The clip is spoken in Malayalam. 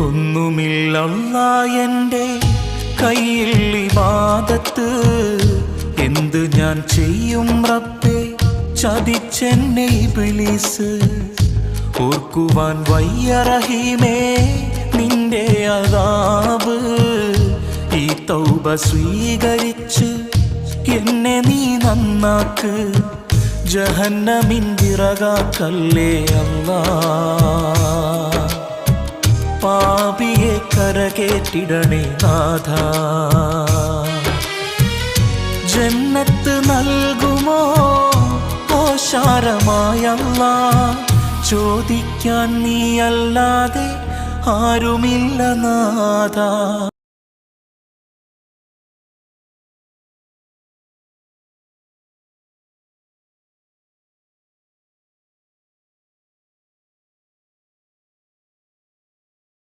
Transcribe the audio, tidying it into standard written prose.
ഒന്നുമില്ല എൻ്റെ കയ്യിൽ ഇബാദത്ത്, എന്ത് ഞാൻ ചെയ്യും റബ്ബേ ചതിച്ചെന്നെ ഇബ്ലീസ്. ഓർക്കുവാൻ വയ്യ റഹീമേ നിന്റെ അദാബ്, ഈ തൗബ സ്വീകരിച്ച് എന്നെ നീ നന്നാക്ക്, ജഹന്നമിൻ വിറകാക്കല്ലേ അല്ലാ. പാപിയെ കരകേറ്റിടണേ നാഥാ, ജന്നത്ത് നൽകുമോ ഓശാരമായല്ലാ. ചോദിക്കാൻ നീയല്ലാതെ ആരുമില്ല നാഥാ.